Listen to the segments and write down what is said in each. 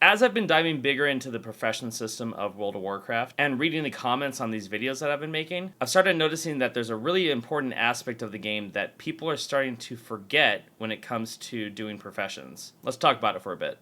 As I've been diving bigger into the profession system of World of Warcraft and reading the comments on these videos that I've been making, I've started noticing that there's a really important aspect of the game that people are starting to forget when it comes to doing professions. Let's talk about it for a bit.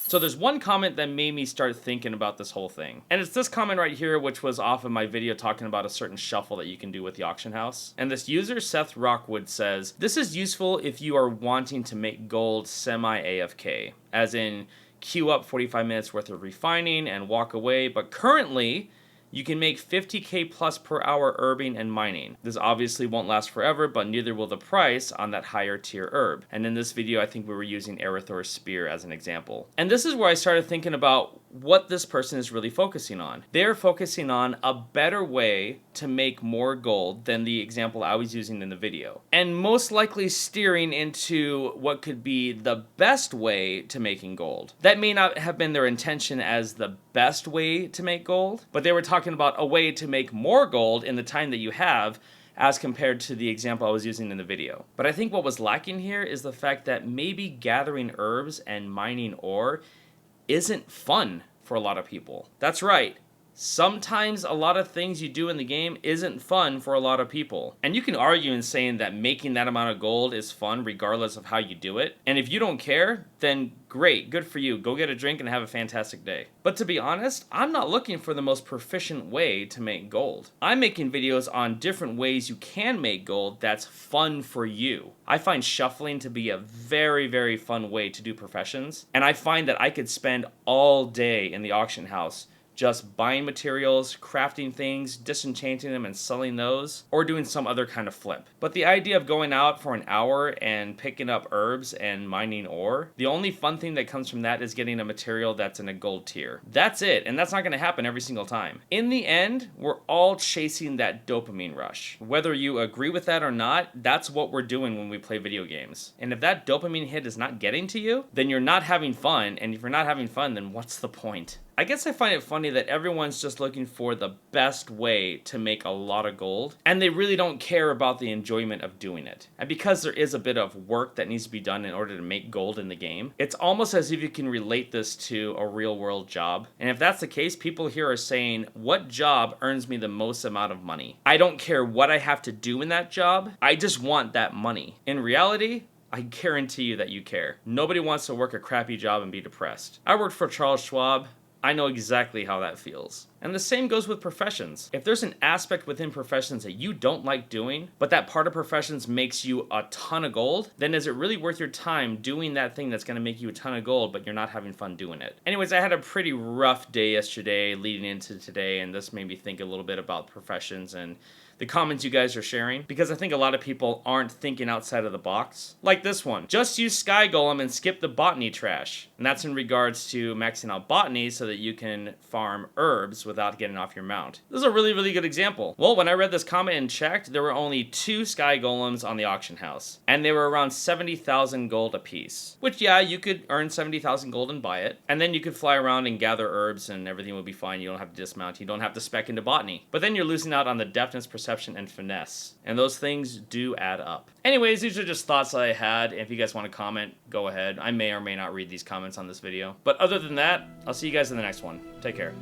So there's one comment that made me start thinking about this whole thing. And it's this comment right here, which was off of my video talking about a certain shuffle that you can do with the auction house. And this user, Seth Rockwood, says, "This is useful if you are wanting to make gold semi-AFK, as in queue up 45 minutes worth of refining and walk away, but currently, you can make 50k plus per hour herbing and mining. This obviously won't last forever, but neither will the price on that higher tier herb." And in this video, I think we were using Erethror's Spear as an example. And this is where I started thinking about what this person is really focusing on. They're focusing on a better way to make more gold than the example I was using in the video. And most likely steering into what could be the best way to making gold. That may not have been their intention as the best way to make gold, but they were talking about a way to make more gold in the time that you have as compared to the example I was using in the video. But I think what was lacking here is the fact that maybe gathering herbs and mining ore isn't fun for a lot of people. That's right. Sometimes a lot of things you do in the game isn't fun for a lot of people. And you can argue in saying that making that amount of gold is fun regardless of how you do it. And if you don't care, then great, good for you. Go get a drink and have a fantastic day. But to be honest, I'm not looking for the most proficient way to make gold. I'm making videos on different ways you can make gold that's fun for you. I find shuffling to be a very, very fun way to do professions. And I find that I could spend all day in the auction house just buying materials, crafting things, disenchanting them and selling those, or doing some other kind of flip. But the idea of going out for an hour and picking up herbs and mining ore, the only fun thing that comes from that is getting a material that's in a gold tier. That's it, and that's not going to happen every single time. In the end, we're all chasing that dopamine rush. Whether you agree with that or not, that's what we're doing when we play video games. And if that dopamine hit is not getting to you, then you're not having fun, and if you're not having fun, then what's the point? I guess I find it funny that everyone's just looking for the best way to make a lot of gold, and they really don't care about the enjoyment of doing it. And because there is a bit of work that needs to be done in order to make gold in the game, it's almost as if you can relate this to a real-world job. And if that's the case, people here are saying, what job earns me the most amount of money? I don't care what I have to do in that job, I just want that money. In reality, I guarantee you that you care. Nobody wants to work a crappy job and be depressed. I worked for Charles Schwab. I know exactly how that feels. And the same goes with professions. If there's an aspect within professions that you don't like doing, but that part of professions makes you a ton of gold, then is it really worth your time doing that thing that's going to make you a ton of gold, but you're not having fun doing it? Anyways, I had a pretty rough day yesterday leading into today, and this made me think a little bit about professions and the comments you guys are sharing, because I think a lot of people aren't thinking outside of the box. Like this one, just use Sky Golem and skip the botany trash. And that's in regards to maxing out botany so that you can farm herbs without getting off your mount. This is a really, really good example. Well, when I read this comment and checked, there were only 2 Sky Golems on the auction house, and they were around 70,000 gold a piece. Which, yeah, you could earn 70,000 gold and buy it, and then you could fly around and gather herbs and everything would be fine. You don't have to dismount, you don't have to spec into botany. But then you're losing out on the deftness, perception, and finesse. And those things do add up. Anyways, these are just thoughts that I had. If you guys want to comment, go ahead. I may or may not read these comments on this video. But other than that, I'll see you guys in the next one. Take care.